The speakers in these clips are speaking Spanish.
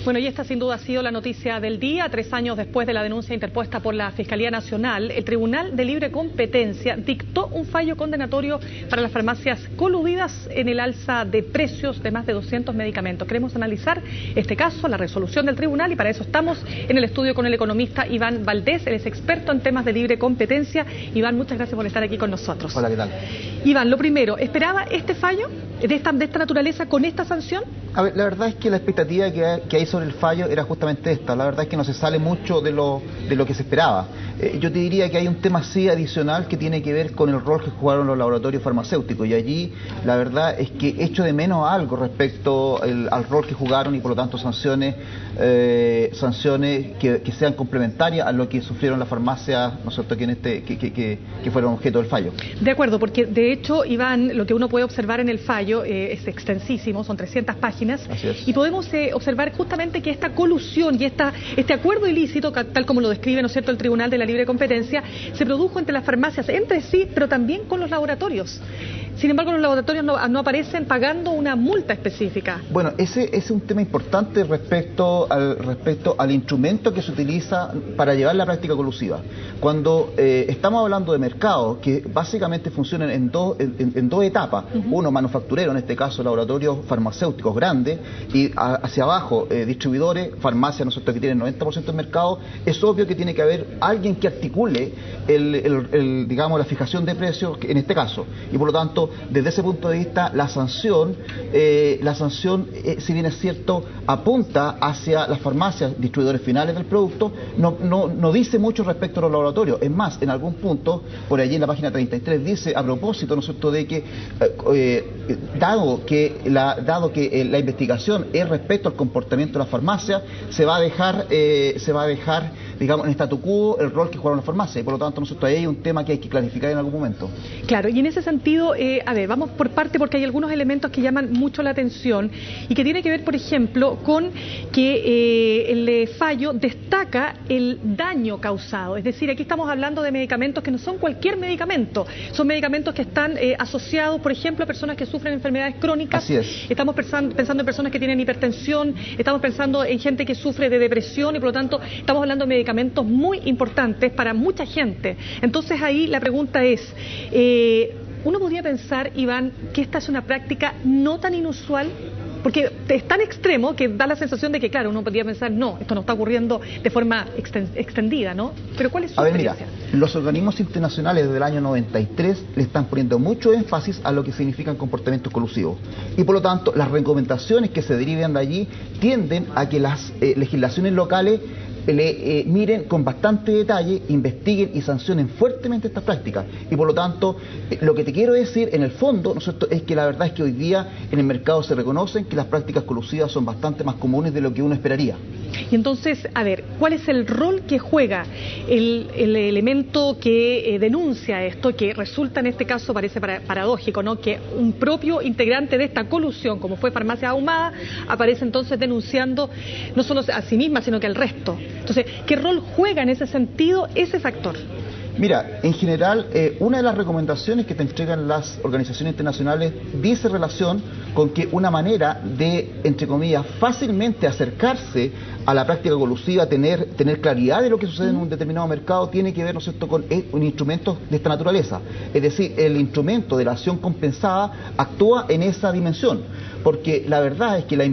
Bueno, y esta sin duda ha sido la noticia del día. 3 años después de la denuncia interpuesta por la Fiscalía Nacional, el Tribunal de Libre Competencia dictó un fallo condenatorio para las farmacias coludidas en el alza de precios de más de 200 medicamentos. Queremos analizar este caso, la resolución del tribunal, y para eso estamos en el estudio con el economista Iván Valdés. Él es experto en temas de libre competencia. Iván, muchas gracias por estar aquí con nosotros. Hola, ¿qué tal? Iván, lo primero, ¿esperaba este fallo de esta naturaleza con esta sanción? A ver, la verdad es que la expectativa que hay sobre el fallo era justamente esta. La verdad es que no se sale mucho de lo que se esperaba. Yo te diría que hay un tema sí adicional que tiene que ver con el rol que jugaron los laboratorios farmacéuticos, y allí la verdad es que echo de menos algo respecto al rol que jugaron, y por lo tanto sanciones que sean complementarias a lo que sufrieron las farmacias, ¿no es cierto?, que fueron objeto del fallo. De acuerdo, porque de hecho, Iván, lo que uno puede observar en el fallo es extensísimo, son 300 páginas, y podemos observar justamente que esta colusión y este acuerdo ilícito, tal como lo describe, ¿no es cierto?, el Tribunal de la Libre Competencia, se produjo entre las farmacias, entre sí, pero también con los laboratorios. Sin embargo, los laboratorios no aparecen pagando una multa específica. Bueno, ese es un tema importante respecto al instrumento que se utiliza para llevar la práctica colusiva. Cuando estamos hablando de mercados que básicamente funcionan en dos etapas, uno manufacturero, en este caso laboratorios farmacéuticos grandes, y hacia abajo distribuidores, farmacias, nosotros que tienen 90% del mercado, es obvio que tiene que haber alguien que articule digamos, la fijación de precios en este caso, y por lo tanto, desde ese punto de vista, la sanción, si bien es cierto, apunta hacia las farmacias, distribuidores finales del producto, no dice mucho respecto a los laboratorios. Es más, en algún punto, por allí en la página 33, dice a propósito, ¿no es cierto?, de que dado que la investigación es respecto al comportamiento de las farmacias, se va a dejar, digamos, en statu quo el rol que jugaron las farmacias, y por lo tanto, ¿no es cierto?, ahí hay un tema que hay que clarificar en algún momento. Claro, y en ese sentido, a ver, vamos por parte, porque hay algunos elementos que llaman mucho la atención y que tiene que ver, por ejemplo, con que el fallo destaca el daño causado. Es decir, aquí estamos hablando de medicamentos que no son cualquier medicamento, son medicamentos que están asociados, por ejemplo, a personas que sufren enfermedades crónicas. Así es. Estamos pensando en personas que tienen hipertensión, estamos pensando en gente que sufre de depresión, y por lo tanto estamos hablando de medicamentos muy importantes para mucha gente. Entonces ahí la pregunta es, uno podría pensar, Iván, que esta es una práctica no tan inusual, porque es tan extremo que da la sensación de que, claro, uno podría pensar, no, esto no está ocurriendo de forma extendida, ¿no? Pero ¿cuál es su experiencia? Mira, los organismos internacionales desde el año 93 le están poniendo mucho énfasis a lo que significan comportamientos colusivos, y por lo tanto las recomendaciones que se derivan de allí tienden a que las legislaciones locales miren con bastante detalle, investiguen y sancionen fuertemente estas prácticas. Y por lo tanto, lo que te quiero decir en el fondo, ¿no es cierto?, es que la verdad es que hoy día en el mercado se reconocen que las prácticas colusivas son bastante más comunes de lo que uno esperaría. Y entonces, a ver, ¿cuál es el rol que juega el elemento que denuncia esto, que resulta en este caso, parece paradójico, ¿no?, que un propio integrante de esta colusión, como fue Farmacia Ahumada, aparece entonces denunciando no solo a sí misma, sino que al resto? Entonces, ¿qué rol juega en ese sentido ese factor? Mira, en general, una de las recomendaciones que te entregan las organizaciones internacionales dice relación con que una manera de, entre comillas, fácilmente acercarse a la práctica colusiva, tener claridad de lo que sucede en un determinado mercado, tiene que ver, ¿no es cierto?, con un instrumento de esta naturaleza. Es decir, el instrumento de la acción compensada actúa en esa dimensión, porque la verdad es que la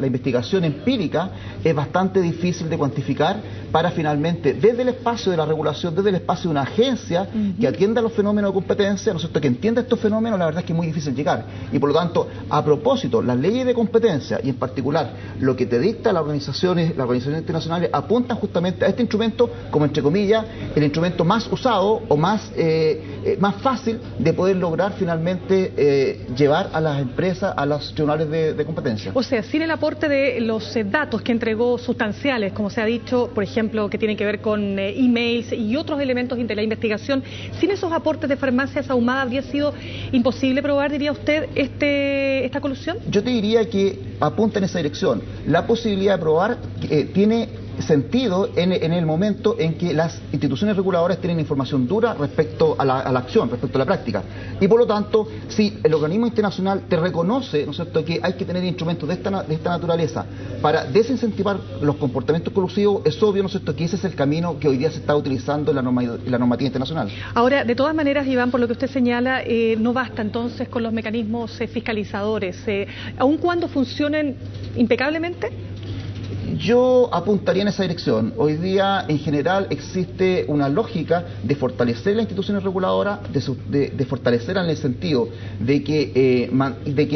investigación empírica es bastante difícil de cuantificar para finalmente, desde el espacio de la regulación, desde el espacio de una agencia que atienda los fenómenos de competencia, ¿no es cierto?, que entienda estos fenómenos, la verdad es que es muy difícil llegar. Y por lo tanto, a propósito, las leyes de competencia, y en particular lo que te dicta las organizaciones internacionales, apuntan justamente a este instrumento como, entre comillas, el instrumento más usado o más fácil de poder lograr finalmente llevar a las empresas a los tribunales de competencia. O sea, sin el aporte de los datos que entregó sustanciales, como se ha dicho, por ejemplo, que tienen que ver con emails y otros elementos de la investigación, sin esos aportes de Farmacias Ahumada, ¿habría sido imposible probar, diría usted, esta colusión? Yo te diría que apunta en esa dirección. La posibilidad de probar tiene sentido en el momento en que las instituciones reguladoras tienen información dura respecto a la acción, respecto a la práctica. Y por lo tanto, si el organismo internacional te reconoce, ¿no es cierto?, que hay que tener instrumentos de esta naturaleza para desincentivar los comportamientos colusivos, es obvio, ¿no es cierto?, que ese es el camino que hoy día se está utilizando en la normativa internacional. Ahora, de todas maneras, Iván, por lo que usted señala, no basta entonces con los mecanismos fiscalizadores, aun cuando funcionen impecablemente. Yo apuntaría en esa dirección. Hoy día, en general, existe una lógica de fortalecer las instituciones reguladoras, de fortalecerlas en el sentido de que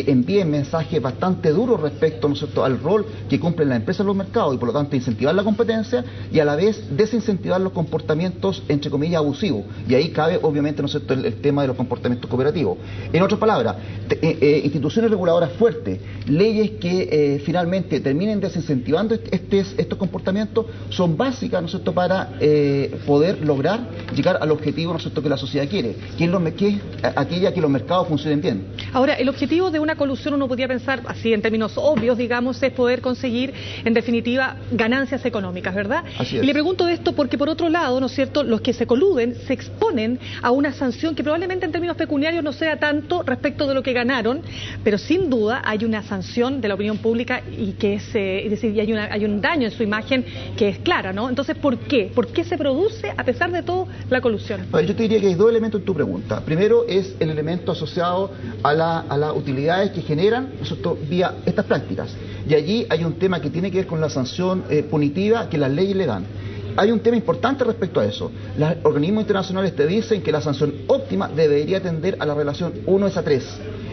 envíen mensajes bastante duros respecto, ¿no es cierto?, al rol que cumplen las empresas en los mercados y, por lo tanto, incentivar la competencia y, a la vez, desincentivar los comportamientos, entre comillas, abusivos. Y ahí cabe, obviamente, ¿no es cierto?, el tema de los comportamientos cooperativos. En otras palabras, instituciones reguladoras fuertes, leyes que finalmente terminen desincentivando estos comportamientos son básicas, ¿no es cierto?, para poder lograr llegar al objetivo, ¿no es cierto?, que la sociedad quiere, que es aquella que los mercados funcionen bien. Ahora, el objetivo de una colusión, uno podría pensar, así en términos obvios, digamos, es poder conseguir, en definitiva, ganancias económicas, ¿verdad? Así es. Y le pregunto esto porque, por otro lado, ¿no es cierto?, los que se coluden se exponen a una sanción que probablemente en términos pecuniarios no sea tanto respecto de lo que ganaron, pero sin duda hay una sanción de la opinión pública y que es decir, hay un daño en su imagen que es clara, ¿no? Entonces, ¿por qué? ¿Por qué se produce, a pesar de todo, la colusión? Bueno, yo te diría que hay dos elementos en tu pregunta. Primero es el elemento asociado a las utilidades que generan, ¿no es cierto?, vía estas prácticas. Y allí hay un tema que tiene que ver con la sanción punitiva que las leyes le dan. Hay un tema importante respecto a eso. Los organismos internacionales te dicen que la sanción óptima debería tender a la relación 1:3.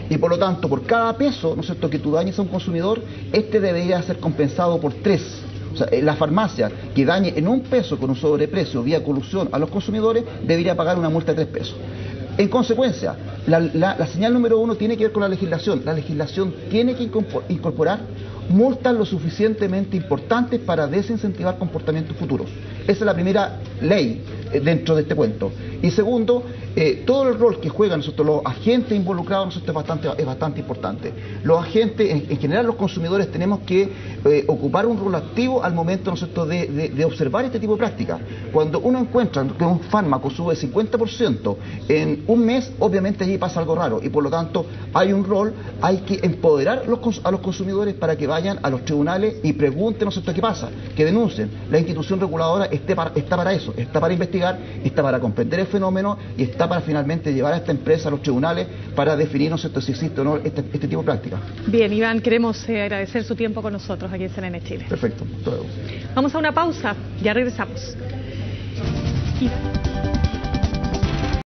Y por lo tanto, por cada peso, ¿no es cierto?, que tú dañes a un consumidor, este debería ser compensado por 3. O sea, la farmacia que dañe en 1 peso con un sobreprecio vía colusión a los consumidores debería pagar una multa de 3 pesos. En consecuencia, la señal número 1 tiene que ver con la legislación. La legislación tiene que incorporar multas lo suficientemente importantes para desincentivar comportamientos futuros. Esa es la primera ley dentro de este cuento. Y segundo, todo el rol que juegan nosotros, los agentes involucrados, nosotros es bastante importante. Los agentes, en general los consumidores, tenemos que ocupar un rol activo al momento, nosotros, de observar este tipo de prácticas. Cuando uno encuentra que un fármaco sube 50% en un mes, obviamente allí pasa algo raro y por lo tanto hay un rol, hay que empoderar a los consumidores para que vayan a los tribunales y pregunten, nosotros, qué pasa, que denuncien. La institución reguladora está para eso, está para investigar, está para comprender el fenómeno y está para finalmente llevar a esta empresa a los tribunales para definir, ¿no es cierto?, si existe o no este tipo de práctica. Bien, Iván, queremos agradecer su tiempo con nosotros aquí en CNN Chile. Perfecto, hasta luego. Vamos a una pausa, ya regresamos. Iván.